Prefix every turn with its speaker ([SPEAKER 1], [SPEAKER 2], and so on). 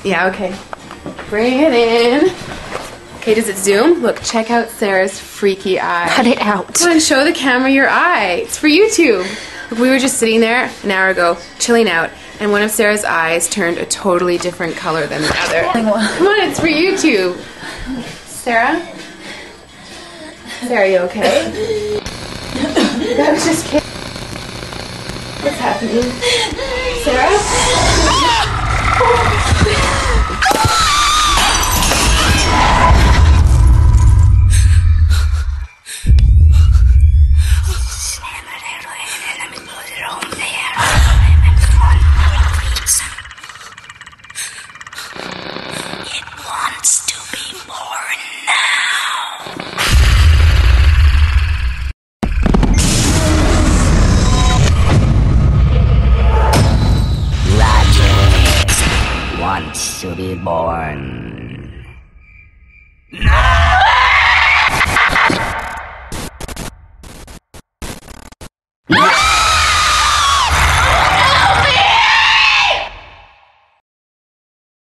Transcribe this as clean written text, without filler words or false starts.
[SPEAKER 1] Yeah, okay. Bring it in. Okay, does it zoom? Look, check out Sarah's freaky eye.
[SPEAKER 2] Cut it out.
[SPEAKER 1] Come on, show the camera your eye. It's for YouTube. Look, we were just sitting there an hour ago, chilling out, and one of Sarah's eyes turned a totally different color than the other. Come on, it's for YouTube. Sarah? Sarah, are you okay? That was just kidding. What's happening? Sarah?
[SPEAKER 3] It wants to be born now. Logic wants to be born. No!